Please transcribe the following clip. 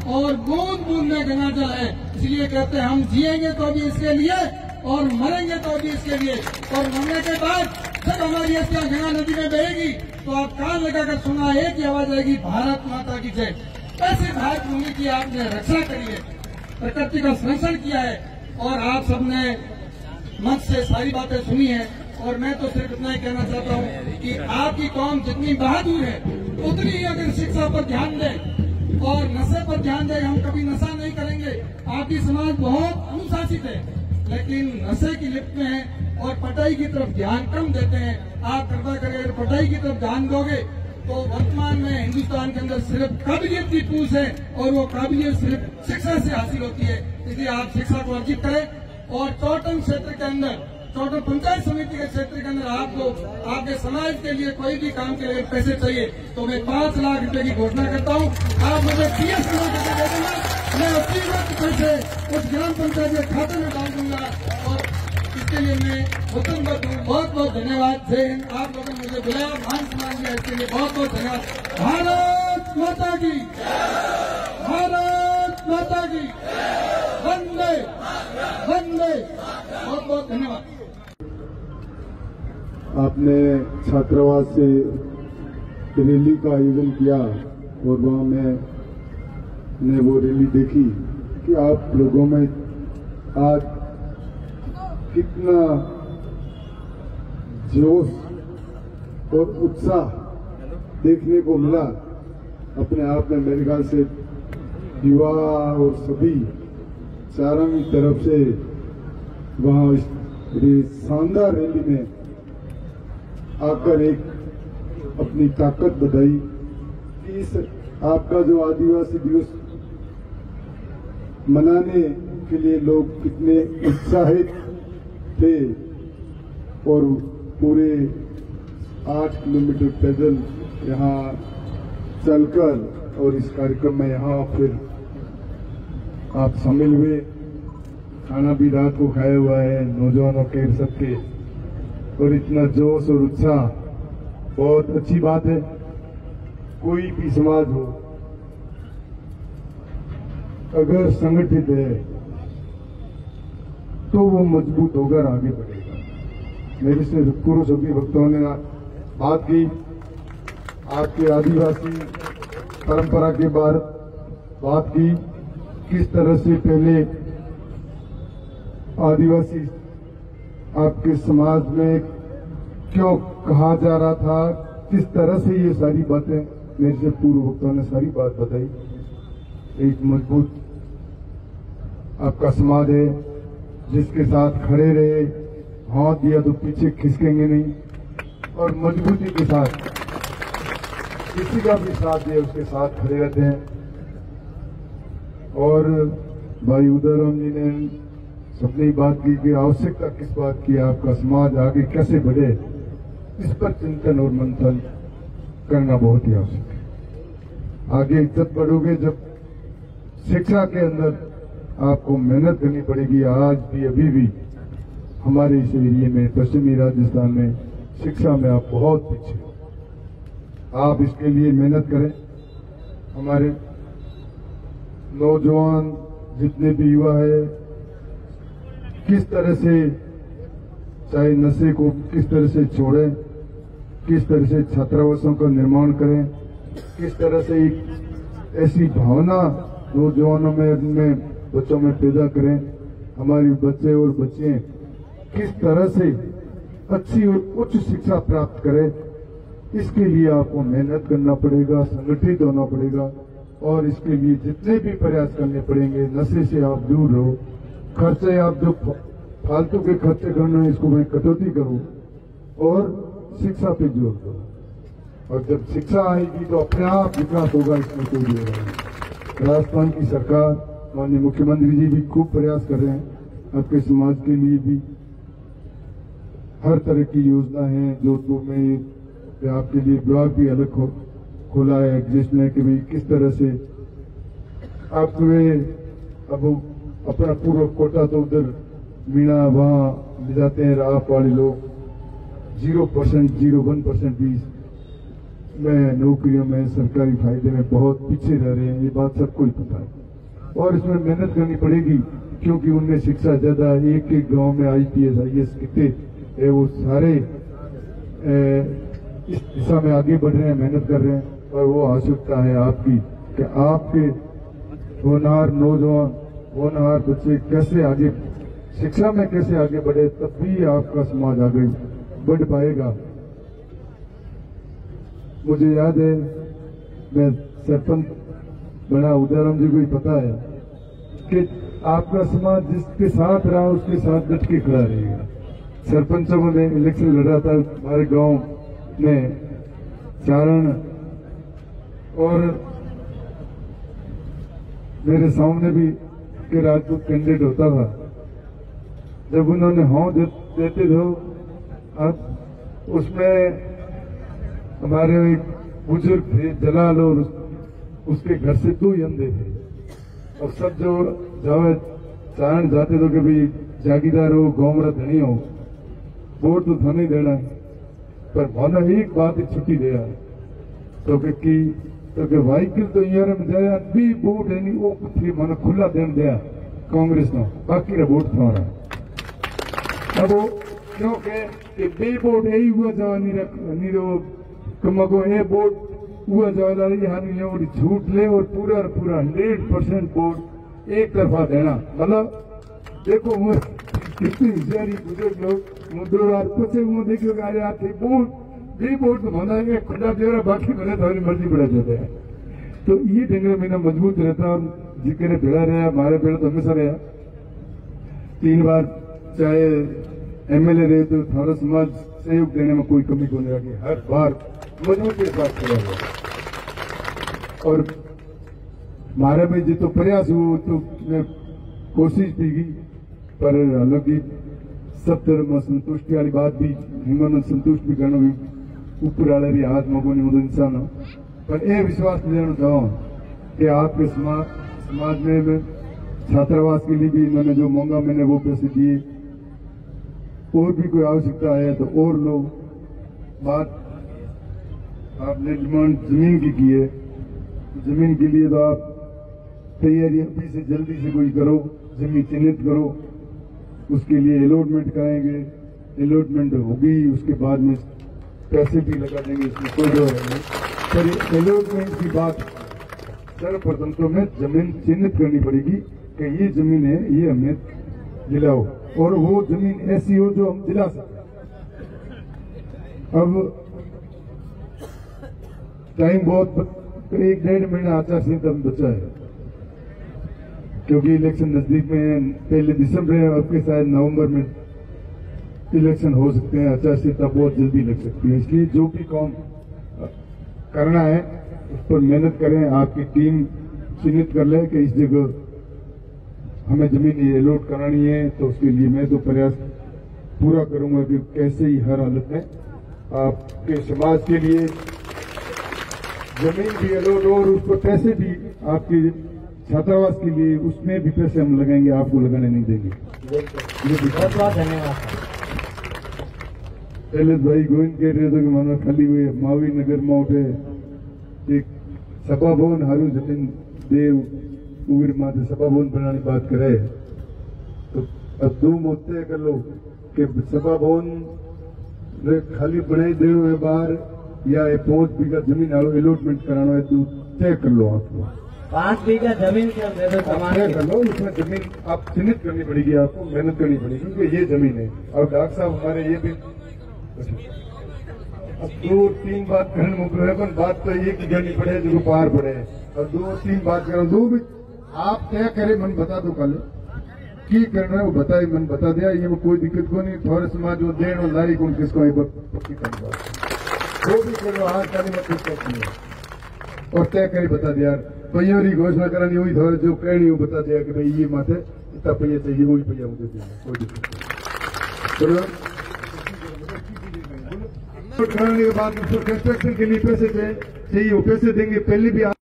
और बूंद बूंद में गंगा जल है। इसलिए कहते हैं हम जिएंगे तो भी इसके लिए और मरेंगे तो भी इसके लिए। और मरने के बाद जब हमारी अस्थियां गंगा नदी में बहेगी तो आप कान लगाकर सुना एक ही आवाज आएगी, भारत माता की जय। ऐसे भारत भूमि की आपने रक्षा करी है, प्रकृति का संरक्षण किया है और आप सबने मंच से सारी बातें सुनी है। और मैं तो सिर्फ इतना ही कहना चाहता हूँ कि आपकी कौम जितनी बहादुर है उतनी ही अगर शिक्षा पर ध्यान दें और नशे पर ध्यान दें, हम कभी नशा नहीं करेंगे। आपकी समाज बहुत अनुशासित है लेकिन नशे की लिप्त में है और पढ़ाई की तरफ ध्यान कम देते हैं। आप कृपा करके अगर पढ़ाई की तरफ ध्यान दोगे तो वर्तमान में हिंदुस्तान के अंदर सिर्फ काबिलियत की पूछ है और वो काबिलियत सिर्फ शिक्षा से हासिल होती है। इसलिए आप शिक्षा को अर्जित करें और टोटल क्षेत्र के अंदर, टोटल पंचायत समिति के क्षेत्र के अंदर आपको आपके समाज के लिए कोई भी काम के लिए पैसे चाहिए तो मैं 5 लाख रुपए की घोषणा करता हूँ। आप मुझे 30 लाख रुपए दे देना, मैं 80 लाख पैसे उस ग्राम पंचायत के खाते में डाल दूंगा और इसके लिए मैं वचनबद्ध हूँ। बहुत बहुत धन्यवाद। जय हिंद। आप लोगों ने मुझे बुलाया, मान सम्मान दिया, इसके लिए बहुत बहुत धन्यवाद। भारत माता की, भारत माता की, वंदे वंदे। बहुत बहुत धन्यवाद। आपने छात्रावास से रैली का आयोजन किया और वहां मैंने वो रैली देखी कि आप लोगों में आज कितना जोश और उत्साह देखने को मिला। अपने आप में मेरे ख्याल से युवा और सभी चारों तरफ से वहां इस शानदार रैली में आकर एक अपनी ताकत बताई कि इस आपका जो आदिवासी दिवस मनाने के लिए लोग कितने उत्साहित थे और पूरे 8 किलोमीटर पैदल यहाँ चलकर और इस कार्यक्रम में यहाँ फिर आप शामिल हुए। खाना भी रात को खाया हुआ है नौजवानों के सबके और इतना जोश और उत्साह बहुत अच्छी बात है। कोई भी समाज हो अगर संगठित है तो वो मजबूत होकर आगे बढ़ेगा। मेरे से पूर्व सभी वक्ताओं ने बात की, आपके आदिवासी परंपरा के बात की, किस तरह से पहले आदिवासी आपके समाज में क्यों कहा जा रहा था, किस तरह से ये सारी बातें मेरे से पूर्व वक्ताओं ने सारी बात बताई। एक मजबूत आपका समाज है जिसके साथ खड़े रहे, हाथ दिया तो पीछे खिसकेंगे नहीं और मजबूती के साथ किसी का भी साथ दिया उसके साथ खड़े रहते हैं। और भाई उदयराम जी ने सबने बात की कि आवश्यकता किस बात की, आपका समाज आगे कैसे बढ़े, इस पर चिंतन और मंथन करना बहुत ही आवश्यक है। आगे तब बढ़ोगे जब शिक्षा के अंदर आपको मेहनत करनी पड़ेगी। आज भी अभी भी हमारे इस एरिया में पश्चिमी राजस्थान में शिक्षा में आप बहुत पीछे हो। आप इसके लिए मेहनत करें। हमारे नौजवान जितने भी युवा है किस तरह से चाहे नशे को किस तरह से छोड़ें, किस तरह से छात्रावासों का निर्माण करें, किस तरह से एक ऐसी भावना नौजवानों में उनमें बच्चों में पैदा करें। हमारी बच्चे और बच्चियां किस तरह से अच्छी और उच्च शिक्षा प्राप्त करें, इसके लिए आपको मेहनत करना पड़ेगा, संगठित होना पड़ेगा और इसके लिए जितने भी प्रयास करने पड़ेंगे। नशे से आप दूर रहो, खर्चे आप जो फालतू के खर्चे करना है इसको मैं कटौती करूं और शिक्षा पे जोर दो। और जब शिक्षा आएगी तो अपने आप विकास होगा, इसमें कोई भी होगा। राजस्थान की सरकार माननीय मुख्यमंत्री जी भी खूब प्रयास कर रहे हैं। आपके समाज के लिए भी हर तरह की योजना है। जोधपुर में आपके लिए ब्लॉक भी अलग खोला है जिसमें कि भाई किस तरह से आप अब अपना पूर्व कोटा तो उधर मीणा वहां ले जाते हैं। राफ वाले लोग 0%, 0.1% भी में नौकरियों में सरकारी फायदे में बहुत पीछे रह रहे हैं, ये बात सबको ही पता है। और इसमें मेहनत करनी पड़ेगी, क्योंकि उनमें शिक्षा ज्यादा, एक एक गांव में IPS IAS कितने है, वो सारे इस दिशा में आगे बढ़ रहे हैं, मेहनत कर रहे हैं। और वो आवश्यकता है आपकी कि आपके होनहार नौजवान, होनहार बच्चे कैसे आगे शिक्षा में कैसे आगे बढ़े, तब भी आपका समाज आगे बढ़ पाएगा। मुझे याद है, मैं सरपंच बना, उदाहरण जी को ही पता है कि आपका समाज जिसके साथ रहा उसके साथ डट के खड़ा रहेगा। सरपंचों में इलेक्शन लड़ा था हमारे गांव में, चारण, और मेरे सामने भी के राजपूत कैंडिडेट होता था। जब उन्होंने हाँ देते थे, अब उसमें हमारे एक बुजुर्ग थे जलाल, और उसके घर से 2 ही अंधे थे। और सब जो जावे चारण जाते थे कि भाई जागीदार हो, गांव धनी हो, वोट तो थाने देना है, पर मानो एक बात ही छुट्टी दिया तो कि वाइकिल तो यार में जाया भी वोट है नहीं, वो थी मानो खुला देन दिया कांग्रेस ने, बाकी रा वोट था। अब वो क्योंकि बे वोट यही हुआ जावा नहीं रो कम को ये वोट हुआ जावा हानि और झूठ ले, और पूरा 100% वोट एक तरफा देना। मतलब देखो कितनी होशियारी बुजुर्ग लोग मुद्रो रात कुछ देखो भी वोट तो बना है खुला दे रहा, बाकी बने थोड़ी मर्जी बढ़ा देते हैं। तो ये ढंग महीना मजबूत रहता, और जिक्र भेड़ा रहा, हमारे पेड़ तो हमेशा रहा 3 बार, चाहे MLA रहे तो थारा समाज सहयोग देने में कोई कमी को नहीं रखी, हर बार मजबूती के साथ किया गया। और हमारे में जो तो प्रयास हुआ तो मैं कोशिश भी की, पर हालांकि सब तरह में संतुष्टि वाली बात भी हिमन संतुष्ट भी करना भी ऊपर वाले भी हाथ मगोनी मुझे इंसान हो। पर यह विश्वास देना चाहूँ कि आपके समाज में छात्रावास के लिए भी इन्होंने जो मांगा मैंने वो पैसे दिए, और भी कोई आवश्यकता है तो और लो। बात आपने डिमांड जमीन की है, जमीन के लिए तो आप तैयारी अभी से जल्दी से कोई करो, जमीन चिन्हित करो, उसके लिए अलॉटमेंट कराएंगे, अलॉटमेंट होगी उसके बाद में पैसे भी लगा देंगे, इसमें कोई डर नहीं। पर अलॉटमेंट की बात सर्वप्रथम तो हमें जमीन चिन्हित करनी पड़ेगी कि ये जमीन है, ये हमें दिलाओ, और वो जमीन ऐसी हो जो हम दिला सकते। अब टाइम बहुत 1-1.5 महीना आचार संहिता में बचा है, क्योंकि इलेक्शन नजदीक में, पहले दिसंबर है, अब के शायद नवंबर में इलेक्शन हो सकते हैं, आचार संहिता बहुत जल्दी लग सकती है। इसलिए जो भी काम करना है उस पर मेहनत करें, आपकी टीम चिन्हित कर ले कि इस जगह हमें जमीन ये अलॉट करानी है, तो उसके लिए मैं तो प्रयास पूरा करूंगा कि कैसे ही हर हालत में आपके समाज के लिए जमीन भी अलॉट हो, और उस पर पैसे भी आपके छात्रावास के लिए उसमें भी पैसे हम लगाएंगे, आपको लगाने नहीं देंगे। बहुत बहुत धन्यवाद। पहले भाई गोविंद कह रहे थे कि मानो खाली हुए मावी नगर में उठे एक सभा भवन हारू जमीन दे उगर माते सभा भवन बनाने बात करे, तो अब 2 मत तय कर लो कि सभा भवन खाली बनाई देना है बाहर, या 5 बीघा जमीन अलॉटमेंट कराना है, तो तय कर लो। आपको 5 बीघा जमीन के तय कर लो, उसमें जमीन आप चिन्हित करनी पड़ेगी, आपको मेहनत करनी पड़ेगी कि ये जमीन है। और डॉक्टर साहब हमारे ये भी अब 2-3 बात कहने मुकर है, पर बात तो ये की करनी पड़े जो पार पड़े, और 2-3 बात करो, 2 भी आप तय करे, मन बता दो कल की करना है वो बताए, मन बता दिया, ये में कोई दिक्कत को नहीं। थोड़े समाज वो देन और लारी कौन किसको पक्की करनी बात वो भी करो, हाथ खाली मत कुछ करती है, और तय करे बता दिया। पैयों की घोषणा करानी हुई, थोड़े जो कहनी वो बता दिया कि भाई ये माथे इतना पैया चाहिए, वही पैया मुझे देना, कोई दिक्कत नहीं। कराने के बाद उसको कंस्ट्रक्शन के लिए पैसे चाहिए, वो पैसे देंगे। पहले भी